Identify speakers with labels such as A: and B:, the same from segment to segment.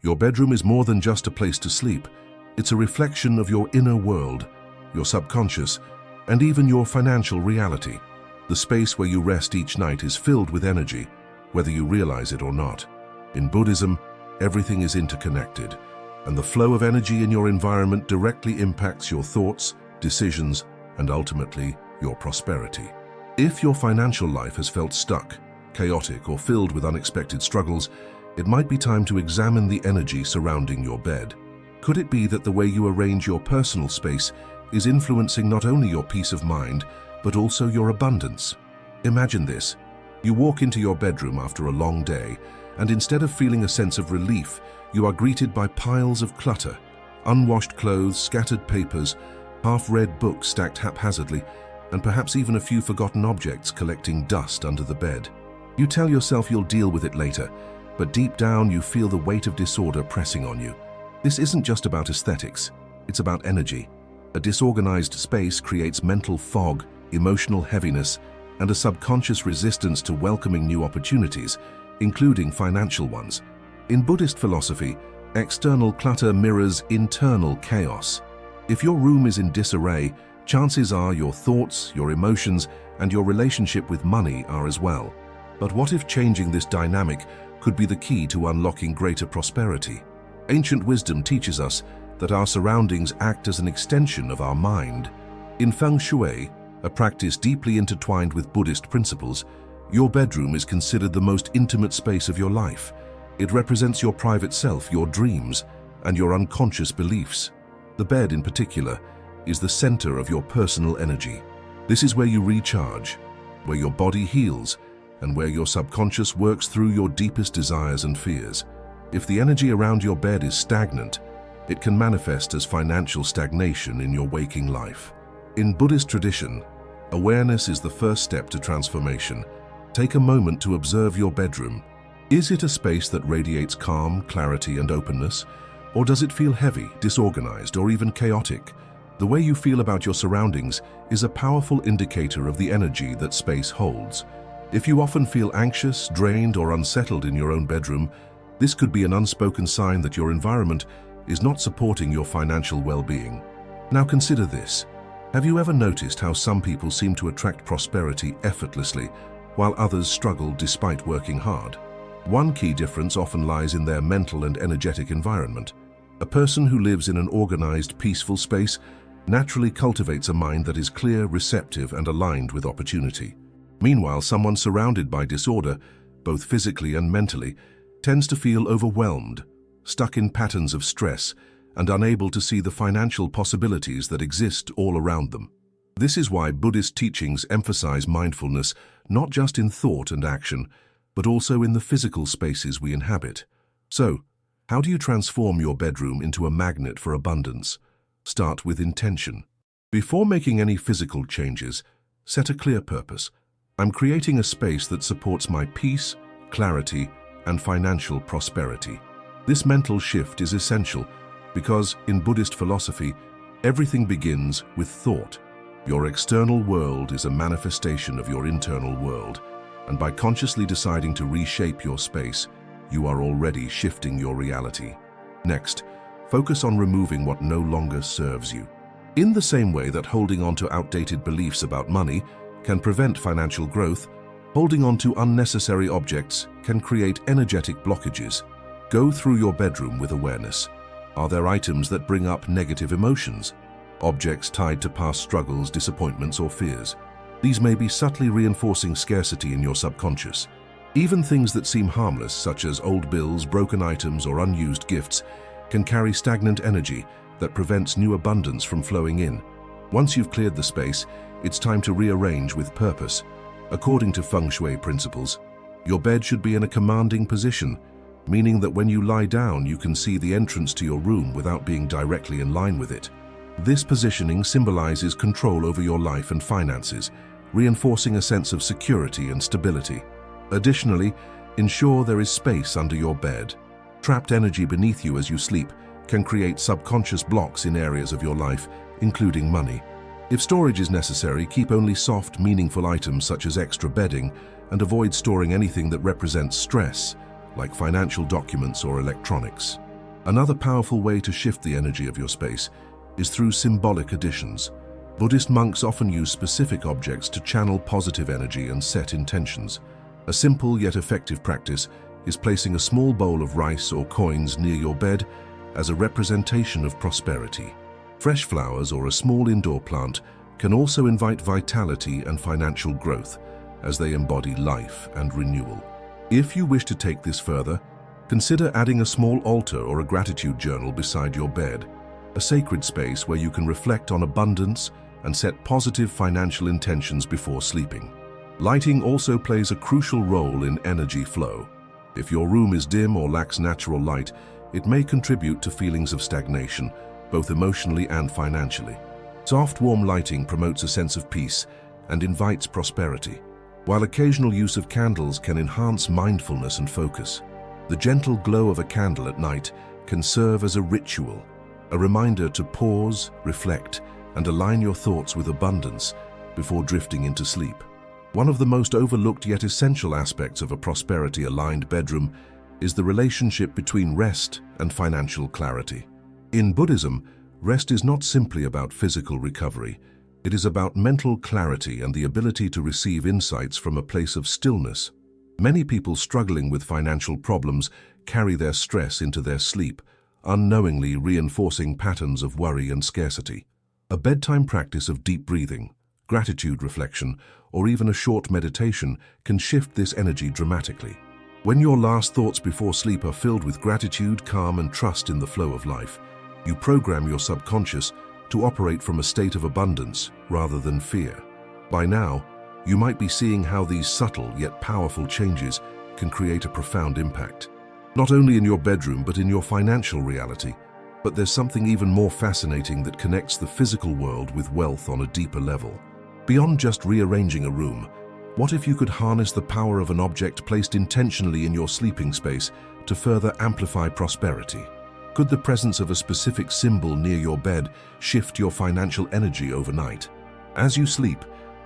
A: Your bedroom is more than just a place to sleep. It's a reflection of your inner world, your subconscious, and even your financial reality. The space where you rest each night is filled with energy, whether you realize it or not. In Buddhism, everything is interconnected, and the flow of energy in your environment directly impacts your thoughts, decisions, and ultimately, your prosperity. If your financial life has felt stuck, chaotic, or filled with unexpected struggles, it might be time to examine the energy surrounding your bed. Could it be that the way you arrange your personal space is influencing not only your peace of mind, but also your abundance? Imagine this. You walk into your bedroom after a long day, and instead of feeling a sense of relief, you are greeted by piles of clutter, unwashed clothes, scattered papers, half-read books stacked haphazardly, and perhaps even a few forgotten objects collecting dust under the bed. You tell yourself you'll deal with it later, but deep down you feel the weight of disorder pressing on you. This isn't just about aesthetics, it's about energy. A disorganized space creates mental fog, emotional heaviness, and a subconscious resistance to welcoming new opportunities, including financial ones. In Buddhist philosophy, external clutter mirrors internal chaos. If your room is in disarray, chances are your thoughts, your emotions, and your relationship with money are as well. But what if changing this dynamic could be the key to unlocking greater prosperity? Ancient wisdom teaches us that our surroundings act as an extension of our mind. In Feng Shui, a practice deeply intertwined with Buddhist principles, your bedroom is considered the most intimate space of your life. It represents your private self, your dreams, and your unconscious beliefs. The bed, in particular, is the center of your personal energy. This is where you recharge, where your body heals, and where your subconscious works through your deepest desires and fears. If the energy around your bed is stagnant, it can manifest as financial stagnation in your waking life. In Buddhist tradition, awareness is the first step to transformation. Take a moment to observe your bedroom. Is it a space that radiates calm, clarity, and openness? Or does it feel heavy, disorganized, or even chaotic? The way you feel about your surroundings is a powerful indicator of the energy that space holds. If you often feel anxious, drained, or unsettled in your own bedroom, this could be an unspoken sign that your environment is not supporting your financial well-being. Now consider this. Have you ever noticed how some people seem to attract prosperity effortlessly, while others struggle despite working hard? One key difference often lies in their mental and energetic environment. A person who lives in an organized, peaceful space naturally cultivates a mind that is clear, receptive, and aligned with opportunity. Meanwhile, someone surrounded by disorder, both physically and mentally, tends to feel overwhelmed, stuck in patterns of stress, and unable to see the financial possibilities that exist all around them. This is why Buddhist teachings emphasize mindfulness not just in thought and action, but also in the physical spaces we inhabit. So, how do you transform your bedroom into a magnet for abundance? Start with intention. Before making any physical changes, set a clear purpose. I'm creating a space that supports my peace, clarity, and financial prosperity. This mental shift is essential because, in Buddhist philosophy, everything begins with thought. Your external world is a manifestation of your internal world, and by consciously deciding to reshape your space, you are already shifting your reality. Next, focus on removing what no longer serves you. In the same way that holding on to outdated beliefs about money can prevent financial growth, holding on to unnecessary objects can create energetic blockages. Go through your bedroom with awareness. Are there items that bring up negative emotions? Objects tied to past struggles, disappointments, or fears? These may be subtly reinforcing scarcity in your subconscious. Even things that seem harmless, such as old bills, broken items, or unused gifts, can carry stagnant energy that prevents new abundance from flowing in. Once you've cleared the space, it's time to rearrange with purpose. According to Feng Shui principles, your bed should be in a commanding position, meaning that when you lie down, you can see the entrance to your room without being directly in line with it. This positioning symbolizes control over your life and finances, reinforcing a sense of security and stability. Additionally, ensure there is space under your bed. Trapped energy beneath you as you sleep can create subconscious blocks in areas of your life, including money. If storage is necessary, keep only soft, meaningful items such as extra bedding, and avoid storing anything that represents stress, like financial documents or electronics. Another powerful way to shift the energy of your space is through symbolic additions. Buddhist monks often use specific objects to channel positive energy and set intentions. A simple yet effective practice is placing a small bowl of rice or coins near your bed as a representation of prosperity. Fresh flowers or a small indoor plant can also invite vitality and financial growth as they embody life and renewal. If you wish to take this further, consider adding a small altar or a gratitude journal beside your bed, a sacred space where you can reflect on abundance and set positive financial intentions before sleeping. Lighting also plays a crucial role in energy flow. If your room is dim or lacks natural light, it may contribute to feelings of stagnation, both emotionally and financially. Soft, warm lighting promotes a sense of peace and invites prosperity, while occasional use of candles can enhance mindfulness and focus. The gentle glow of a candle at night can serve as a ritual, a reminder to pause, reflect, and align your thoughts with abundance before drifting into sleep. One of the most overlooked yet essential aspects of a prosperity-aligned bedroom is the relationship between rest and financial clarity. In Buddhism, rest is not simply about physical recovery. It is about mental clarity and the ability to receive insights from a place of stillness. Many people struggling with financial problems carry their stress into their sleep, unknowingly reinforcing patterns of worry and scarcity. A bedtime practice of deep breathing, gratitude reflection, or even a short meditation can shift this energy dramatically. When your last thoughts before sleep are filled with gratitude, calm, and trust in the flow of life, you program your subconscious to operate from a state of abundance rather than fear. By now, you might be seeing how these subtle yet powerful changes can create a profound impact, not only in your bedroom but in your financial reality. But there's something even more fascinating that connects the physical world with wealth on a deeper level. Beyond just rearranging a room, what if you could harness the power of an object placed intentionally in your sleeping space to further amplify prosperity? Could the presence of a specific symbol near your bed shift your financial energy overnight? As you sleep,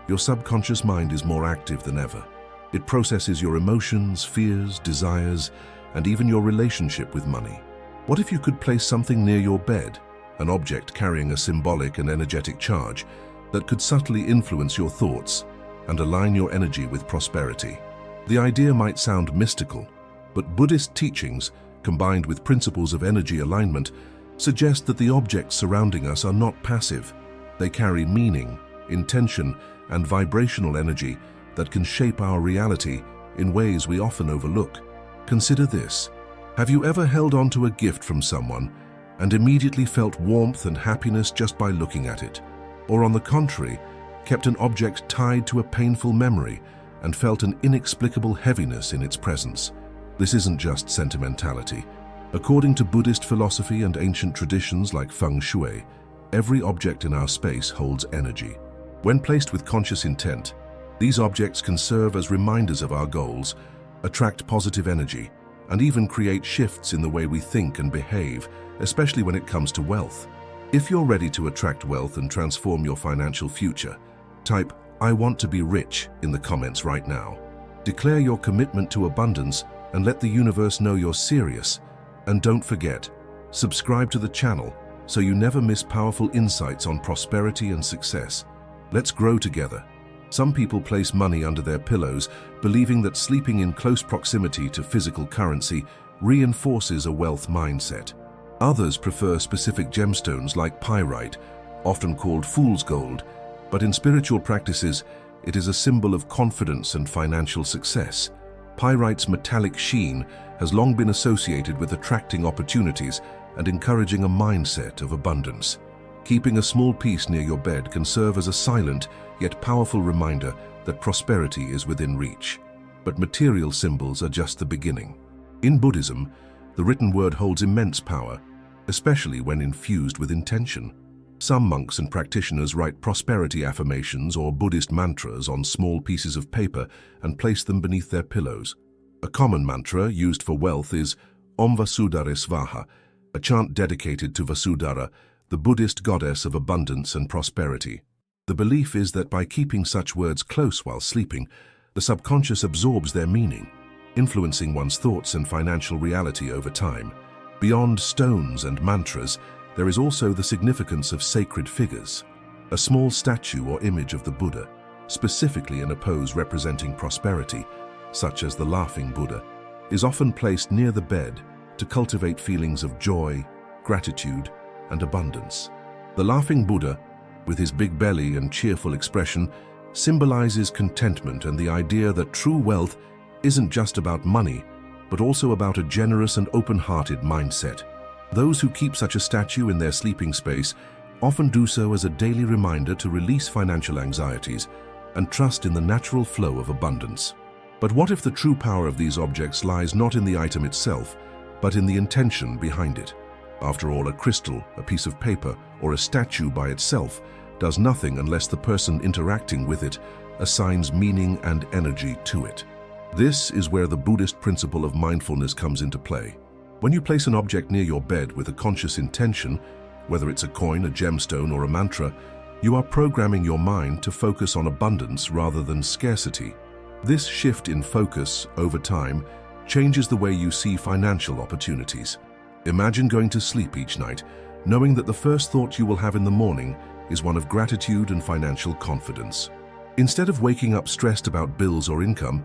A: your subconscious mind is more active than ever. It processes your emotions, fears, desires, and even your relationship with money. What if you could place something near your bed, an object carrying a symbolic and energetic charge that could subtly influence your thoughts and align your energy with prosperity? The idea might sound mystical, but Buddhist teachings, combined with principles of energy alignment, suggest that the objects surrounding us are not passive. They carry meaning, intention, and vibrational energy that can shape our reality in ways we often overlook. Consider this. Have you ever held on to a gift from someone and immediately felt warmth and happiness just by looking at it? Or on the contrary, kept an object tied to a painful memory and felt an inexplicable heaviness in its presence? This isn't just sentimentality. According to Buddhist philosophy and ancient traditions like feng shui, every object in our space holds energy. When placed with conscious intent, these objects can serve as reminders of our goals, attract positive energy, and even create shifts in the way we think and behave, especially when it comes to wealth. If you're ready to attract wealth and transform your financial future, type "I want to be rich" in the comments right now. Declare your commitment to abundance and let the universe know you're serious. And don't forget, subscribe to the channel so you never miss powerful insights on prosperity and success. Let's grow together. Some people place money under their pillows, believing that sleeping in close proximity to physical currency reinforces a wealth mindset. Others prefer specific gemstones like pyrite, often called fool's gold, but in spiritual practices, it is a symbol of confidence and financial success. Pyrite's metallic sheen has long been associated with attracting opportunities and encouraging a mindset of abundance. Keeping a small piece near your bed can serve as a silent yet powerful reminder that prosperity is within reach. But material symbols are just the beginning. In Buddhism, the written word holds immense power, especially when infused with intention. Some monks and practitioners write prosperity affirmations or Buddhist mantras on small pieces of paper and place them beneath their pillows. A common mantra used for wealth is Om Vasudhara Svaha, a chant dedicated to Vasudhara, the Buddhist goddess of abundance and prosperity. The belief is that by keeping such words close while sleeping, the subconscious absorbs their meaning, influencing one's thoughts and financial reality over time. Beyond stones and mantras, there is also the significance of sacred figures. A small statue or image of the Buddha, specifically in a pose representing prosperity, such as the laughing Buddha, is often placed near the bed to cultivate feelings of joy, gratitude, and abundance. The laughing Buddha, with his big belly and cheerful expression, symbolizes contentment and the idea that true wealth isn't just about money, but also about a generous and open-hearted mindset. Those who keep such a statue in their sleeping space often do so as a daily reminder to release financial anxieties and trust in the natural flow of abundance. But what if the true power of these objects lies not in the item itself, but in the intention behind it? After all, a crystal, a piece of paper, or a statue by itself does nothing unless the person interacting with it assigns meaning and energy to it. This is where the Buddhist principle of mindfulness comes into play. When you place an object near your bed with a conscious intention, whether it's a coin, a gemstone, or a mantra, you are programming your mind to focus on abundance rather than scarcity. This shift in focus over time changes the way you see financial opportunities. Imagine going to sleep each night, knowing that the first thought you will have in the morning is one of gratitude and financial confidence. Instead of waking up stressed about bills or income,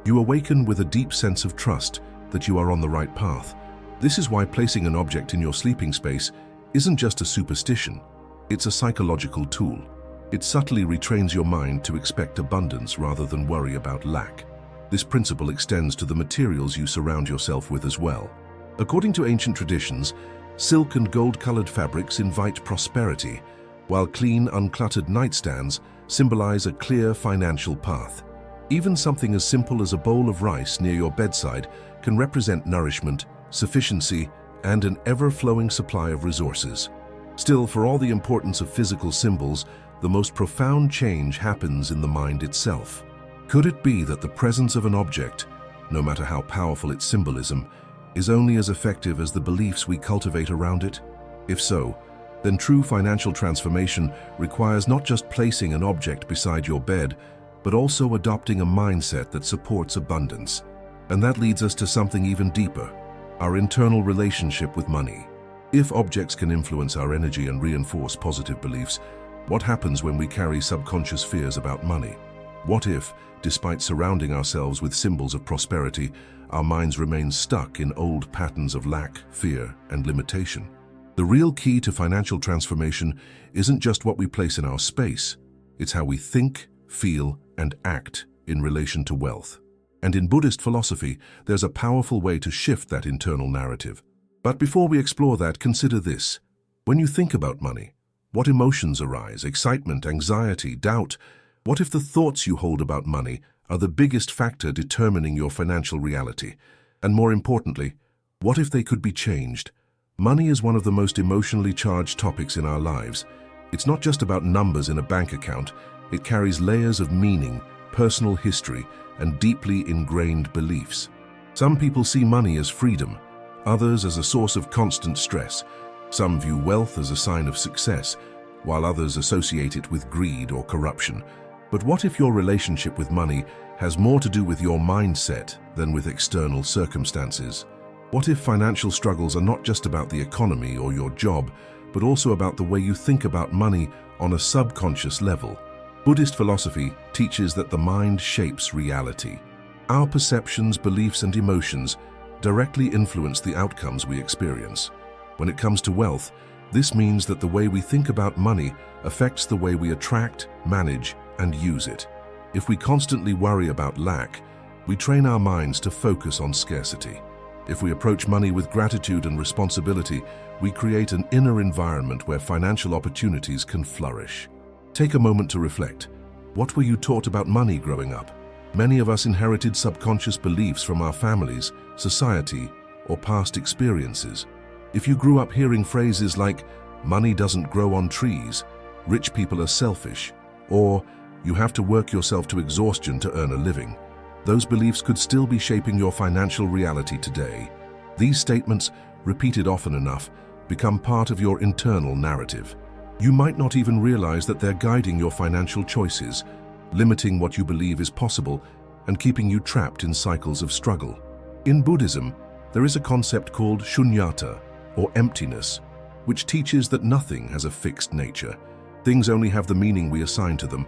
A: you awaken with a deep sense of trust that you are on the right path. This is why placing an object in your sleeping space isn't just a superstition, it's a psychological tool. It subtly retrains your mind to expect abundance rather than worry about lack. This principle extends to the materials you surround yourself with as well. According to ancient traditions, silk and gold-colored fabrics invite prosperity, while clean, uncluttered nightstands symbolize a clear financial path. Even something as simple as a bowl of rice near your bedside can represent nourishment, sufficiency, and an ever-flowing supply of resources. Still, for all the importance of physical symbols, the most profound change happens in the mind itself. Could it be that the presence of an object, no matter how powerful its symbolism, is only as effective as the beliefs we cultivate around it? If so, then true financial transformation requires not just placing an object beside your bed, but also adopting a mindset that supports abundance. And that leads us to something even deeper, our internal relationship with money. If objects can influence our energy and reinforce positive beliefs, what happens when we carry subconscious fears about money? What if, despite surrounding ourselves with symbols of prosperity, our minds remain stuck in old patterns of lack, fear, and limitation? The real key to financial transformation isn't just what we place in our space, it's how we think, feel, and act in relation to wealth. And in Buddhist philosophy, there's a powerful way to shift that internal narrative. But before we explore that, consider this. When you think about money, what emotions arise? Excitement, anxiety, doubt? What if the thoughts you hold about money are the biggest factor determining your financial reality? And more importantly, what if they could be changed? Money is one of the most emotionally charged topics in our lives. It's not just about numbers in a bank account. It carries layers of meaning, personal history, and deeply ingrained beliefs. Some people see money as freedom, others as a source of constant stress. Some view wealth as a sign of success, while others associate it with greed or corruption. But what if your relationship with money has more to do with your mindset than with external circumstances? What if financial struggles are not just about the economy or your job, but also about the way you think about money on a subconscious level? Buddhist philosophy teaches that the mind shapes reality. Our perceptions, beliefs, and emotions directly influence the outcomes we experience. When it comes to wealth, this means that the way we think about money affects the way we attract, manage, and use it. If we constantly worry about lack, we train our minds to focus on scarcity. If we approach money with gratitude and responsibility, we create an inner environment where financial opportunities can flourish. Take a moment to reflect. What were you taught about money growing up? Many of us inherited subconscious beliefs from our families, society, or past experiences. If you grew up hearing phrases like, "Money doesn't grow on trees," "Rich people are selfish," or "You have to work yourself to exhaustion to earn a living," those beliefs could still be shaping your financial reality today. These statements, repeated often enough, become part of your internal narrative. You might not even realize that they're guiding your financial choices, limiting what you believe is possible, and keeping you trapped in cycles of struggle. In Buddhism, There is a concept called shunyata, or emptiness, which teaches that nothing has a fixed nature. Things only have the meaning we assign to them.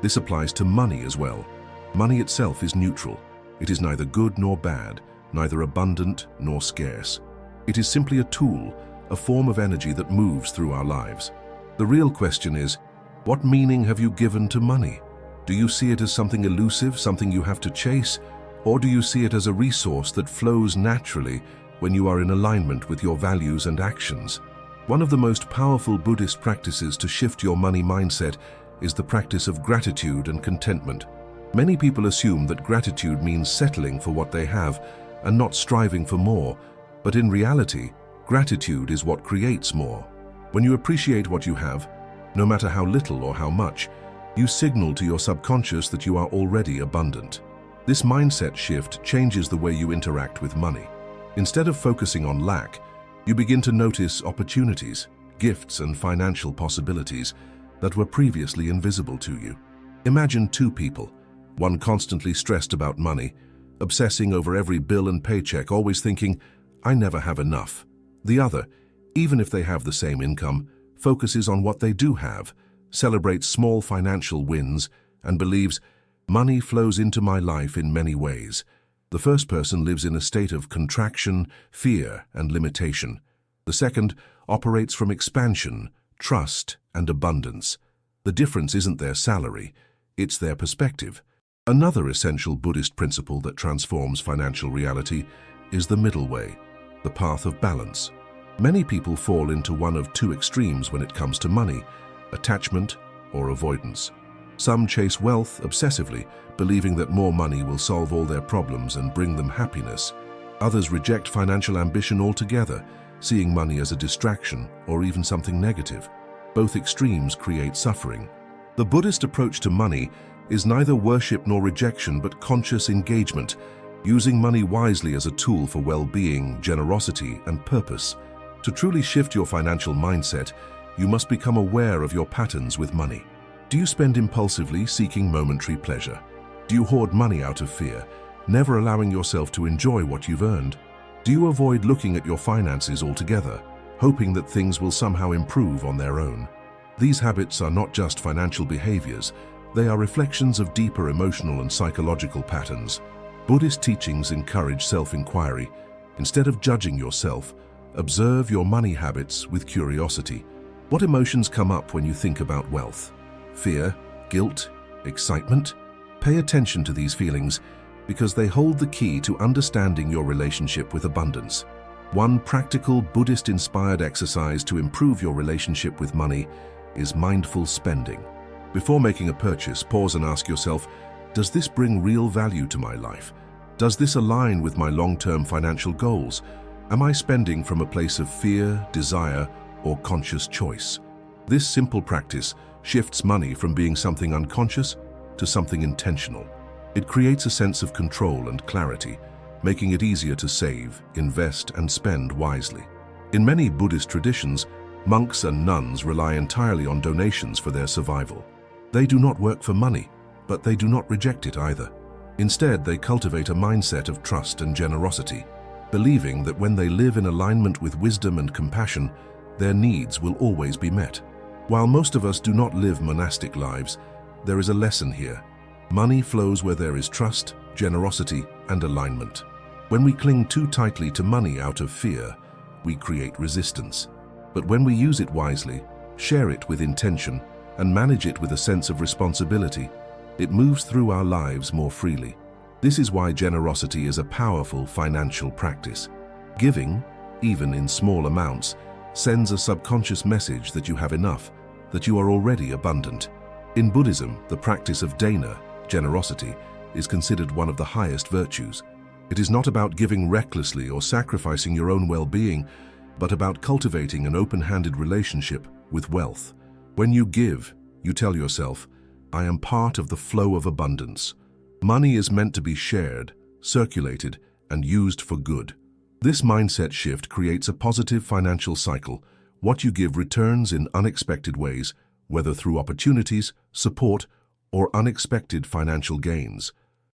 A: This applies to money as well. Money itself is neutral. It is neither good nor bad, neither abundant nor scarce. It is simply a tool, a form of energy that moves through our lives. The real question is, what meaning have you given to money? Do you see it as something elusive, something you have to chase? Or do you see it as a resource that flows naturally when you are in alignment with your values and actions? One of the most powerful Buddhist practices to shift your money mindset is the practice of gratitude and contentment. Many people assume that gratitude means settling for what they have and not striving for more, but in reality, gratitude is what creates more. When you appreciate what you have, no matter how little or how much, you signal to your subconscious that you are already abundant. This mindset shift changes the way you interact with money. Instead of focusing on lack, you begin to notice opportunities, gifts, and financial possibilities that were previously invisible to you. Imagine two people, one constantly stressed about money, obsessing over every bill and paycheck, always thinking, "I never have enough." The other, even if they have the same income, focuses on what they do have, celebrates small financial wins, and believes, "Money flows into my life in many ways." The first person lives in a state of contraction, fear, and limitation. The second operates from expansion, trust, and abundance. The difference isn't their salary, it's their perspective. Another essential Buddhist principle that transforms financial reality is the middle way, the path of balance. Many people fall into one of two extremes when it comes to money: attachment or avoidance. Some chase wealth obsessively, believing that more money will solve all their problems and bring them happiness. Others reject financial ambition altogether, seeing money as a distraction or even something negative. Both extremes create suffering. The Buddhist approach to money is neither worship nor rejection, but conscious engagement, using money wisely as a tool for well-being, generosity, and purpose. To truly shift your financial mindset, you must become aware of your patterns with money. Do you spend impulsively, seeking momentary pleasure? Do you hoard money out of fear, never allowing yourself to enjoy what you've earned? Do you avoid looking at your finances altogether, hoping that things will somehow improve on their own? These habits are not just financial behaviors, they are reflections of deeper emotional and psychological patterns. Buddhist teachings encourage self-inquiry. Instead of judging yourself, observe your money habits with curiosity. What emotions come up when you think about wealth? Fear, guilt, excitement? Pay attention to these feelings because they hold the key to understanding your relationship with abundance. One practical Buddhist-inspired exercise to improve your relationship with money is mindful spending. Before making a purchase, pause and ask yourself, does this bring real value to my life? Does this align with my long-term financial goals? Am I spending from a place of fear, desire, or conscious choice? This simple practice shifts money from being something unconscious to something intentional. It creates a sense of control and clarity, making it easier to save, invest, and spend wisely. In many Buddhist traditions, monks and nuns rely entirely on donations for their survival. They do not work for money, but they do not reject it either. Instead, they cultivate a mindset of trust and generosity, believing that when they live in alignment with wisdom and compassion, their needs will always be met. While most of us do not live monastic lives, there is a lesson here. Money flows where there is trust, generosity, and alignment. When we cling too tightly to money out of fear, we create resistance. But when we use it wisely, share it with intention, and manage it with a sense of responsibility, it moves through our lives more freely. This is why generosity is a powerful financial practice. Giving, even in small amounts, sends a subconscious message that you have enough, that you are already abundant. In Buddhism, the practice of dana, generosity, is considered one of the highest virtues. It is not about giving recklessly or sacrificing your own well-being, but about cultivating an open-handed relationship with wealth. When you give, you tell yourself, I am part of the flow of abundance. Money is meant to be shared, circulated, and used for good. This mindset shift creates a positive financial cycle. What you give returns in unexpected ways, whether through opportunities, support, or unexpected financial gains.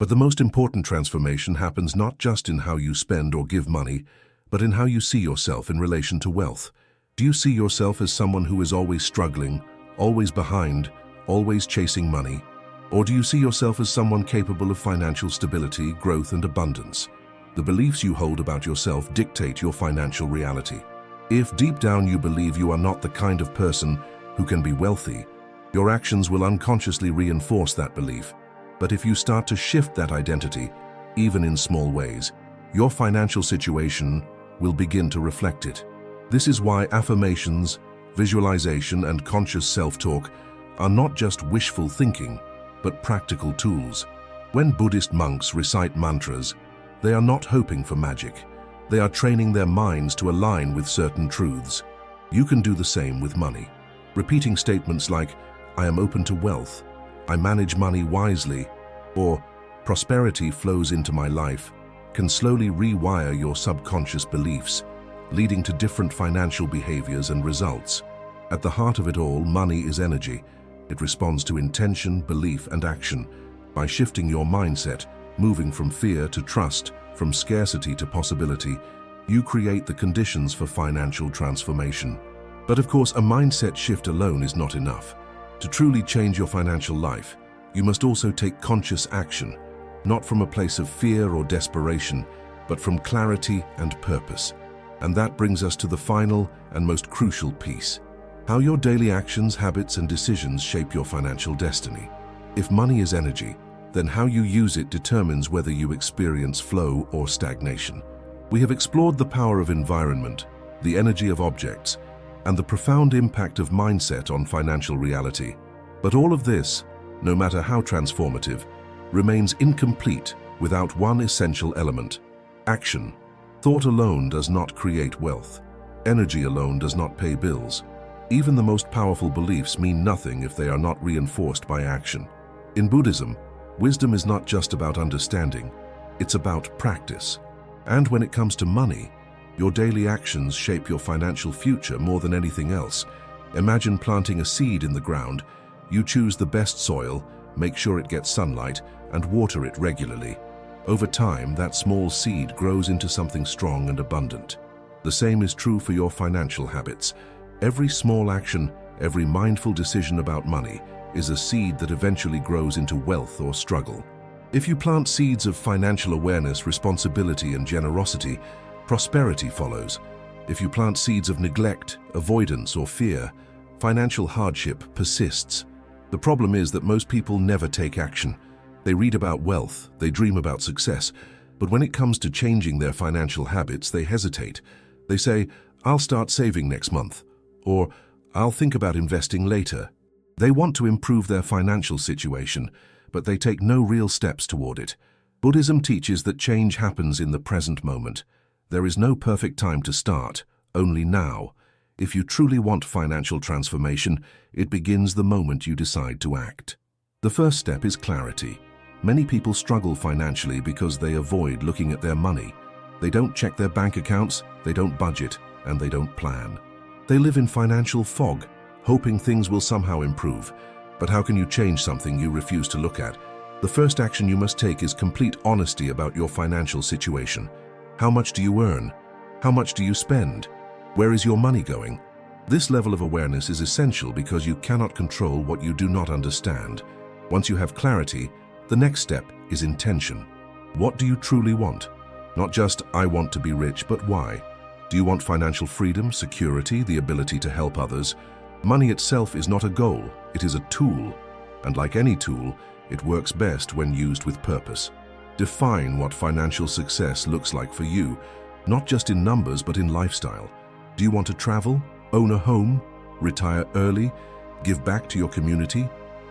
A: But the most important transformation happens not just in how you spend or give money, but in how you see yourself in relation to wealth. Do you see yourself as someone who is always struggling, always behind, always chasing money? Or do you see yourself as someone capable of financial stability, growth, and abundance? The beliefs you hold about yourself dictate your financial reality. If deep down you believe you are not the kind of person who can be wealthy, your actions will unconsciously reinforce that belief. But if you start to shift that identity, even in small ways, your financial situation will begin to reflect it. This is why affirmations, visualization, and conscious self-talk are not just wishful thinking, but practical tools. When Buddhist monks recite mantras, they are not hoping for magic. They are training their minds to align with certain truths. You can do the same with money. Repeating statements like, "I am open to wealth," "I manage money wisely," or "prosperity flows into my life," can slowly rewire your subconscious beliefs, leading to different financial behaviors and results. At the heart of it all, money is energy. It responds to intention, belief, and action. By shifting your mindset, moving from fear to trust, from scarcity to possibility, you create the conditions for financial transformation. But of course, a mindset shift alone is not enough. To truly change your financial life, you must also take conscious action, not from a place of fear or desperation, but from clarity and purpose. And that brings us to the final and most crucial piece: how your daily actions, habits, and decisions shape your financial destiny. If money is energy, then how you use it determines whether you experience flow or stagnation. We have explored the power of environment, the energy of objects, and the profound impact of mindset on financial reality. But all of this, no matter how transformative, remains incomplete without one essential element: action. Thought alone does not create wealth. Energy alone does not pay bills. Even the most powerful beliefs mean nothing if they are not reinforced by action. In Buddhism, wisdom is not just about understanding, it's about practice. And when it comes to money, your daily actions shape your financial future more than anything else. Imagine planting a seed in the ground. You choose the best soil, make sure it gets sunlight, and water it regularly. Over time, that small seed grows into something strong and abundant. The same is true for your financial habits. Every small action, every mindful decision about money is a seed that eventually grows into wealth or struggle. If you plant seeds of financial awareness, responsibility, and generosity, prosperity follows. If you plant seeds of neglect, avoidance, or fear, financial hardship persists. The problem is that most people never take action. They read about wealth, they dream about success, but when it comes to changing their financial habits, they hesitate. They say, "I'll start saving next month," or "I'll think about investing later." They want to improve their financial situation, but they take no real steps toward it. Buddhism teaches that change happens in the present moment. There is no perfect time to start, only now. If you truly want financial transformation, it begins the moment you decide to act. The first step is clarity. Many people struggle financially because they avoid looking at their money. They don't check their bank accounts, they don't budget, and they don't plan. They live in financial fog, hoping things will somehow improve. But how can you change something you refuse to look at? The first action you must take is complete honesty about your financial situation. How much do you earn? How much do you spend? Where is your money going? This level of awareness is essential because you cannot control what you do not understand. Once you have clarity, the next step is intention. What do you truly want? Not just, "I want to be rich," but why? Do you want financial freedom, security, the ability to help others? Money itself is not a goal, it is a tool. And like any tool, it works best when used with purpose. Define what financial success looks like for you, not just in numbers but in lifestyle. Do you want to travel, own a home, retire early, give back to your community?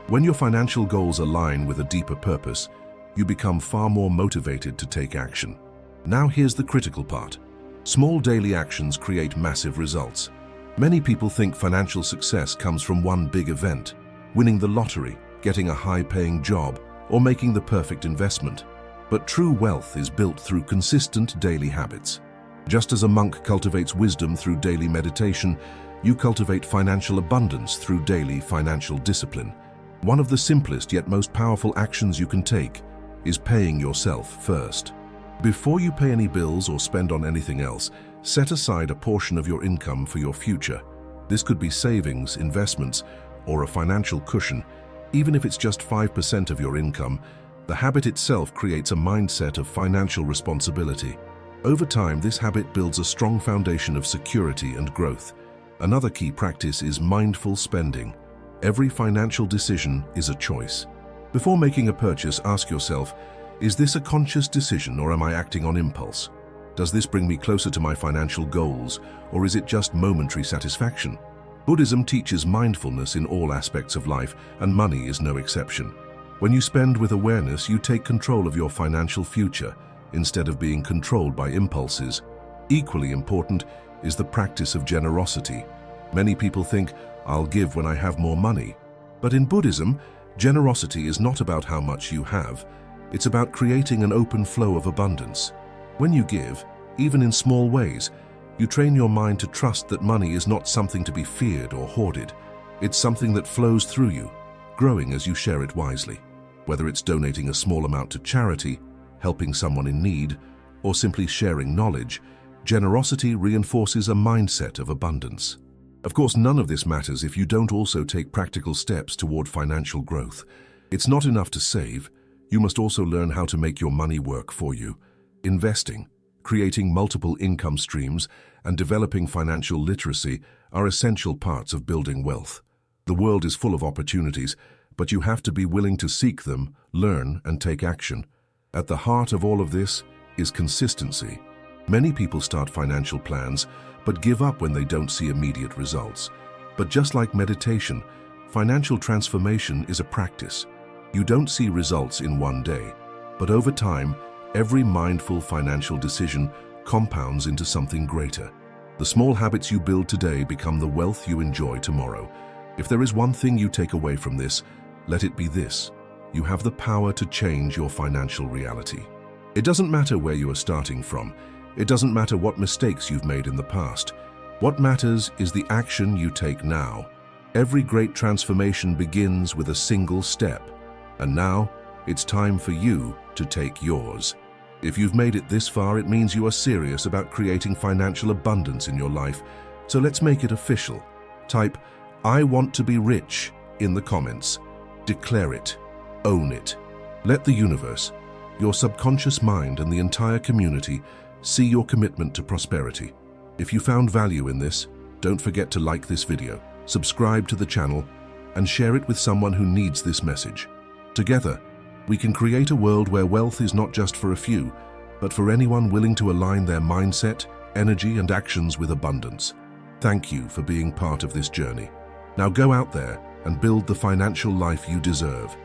A: When your financial goals align with a deeper purpose, you become far more motivated to take action. Now here's the critical part. Small daily actions create massive results. Many people think financial success comes from one big event: winning the lottery, getting a high-paying job, or making the perfect investment. But true wealth is built through consistent daily habits. Just as a monk cultivates wisdom through daily meditation, you cultivate financial abundance through daily financial discipline. One of the simplest yet most powerful actions you can take: is paying yourself first. Before you pay any bills or spend on anything else, set aside a portion of your income for your future. This could be savings, investments, or a financial cushion. Even if it's just 5% of your income, the habit itself creates a mindset of financial responsibility. Over time, this habit builds a strong foundation of security and growth. Another key practice is mindful spending. Every financial decision is a choice. Before making a purchase, ask yourself, is this a conscious decision or am I acting on impulse? Does this bring me closer to my financial goals, or is it just momentary satisfaction? Buddhism teaches mindfulness in all aspects of life, and money is no exception. When you spend with awareness, you take control of your financial future, instead of being controlled by impulses. Equally important is the practice of generosity. Many people think, I'll give when I have more money. But in Buddhism, generosity is not about how much you have. It's about creating an open flow of abundance. When you give, even in small ways, you train your mind to trust that money is not something to be feared or hoarded. It's something that flows through you, growing as you share it wisely. Whether it's donating a small amount to charity, helping someone in need, or simply sharing knowledge, generosity reinforces a mindset of abundance. Of course, none of this matters if you don't also take practical steps toward financial growth. It's not enough to save. You must also learn how to make your money work for you. Investing, creating multiple income streams, and developing financial literacy are essential parts of building wealth. The world is full of opportunities, but you have to be willing to seek them, learn, and take action. At the heart of all of this is consistency. Many people start financial plans, but give up when they don't see immediate results. But just like meditation, financial transformation is a practice. You don't see results in one day, but over time, every mindful financial decision compounds into something greater. The small habits you build today become the wealth you enjoy tomorrow. If there is one thing you take away from this, let it be this: you have the power to change your financial reality. It doesn't matter where you are starting from. It doesn't matter what mistakes you've made in the past. What matters is the action you take now. Every great transformation begins with a single step. And now, it's time for you to take yours. If you've made it this far, it means you are serious about creating financial abundance in your life. So let's make it official. Type, "I want to be rich" in the comments. Declare it. Own it. Let the universe, your subconscious mind, and the entire community see your commitment to prosperity. If you found value in this, don't forget to like this video, subscribe to the channel, and share it with someone who needs this message. Together, we can create a world where wealth is not just for a few, but for anyone willing to align their mindset, energy, and actions with abundance. Thank you for being part of this journey. Now go out there and build the financial life you deserve.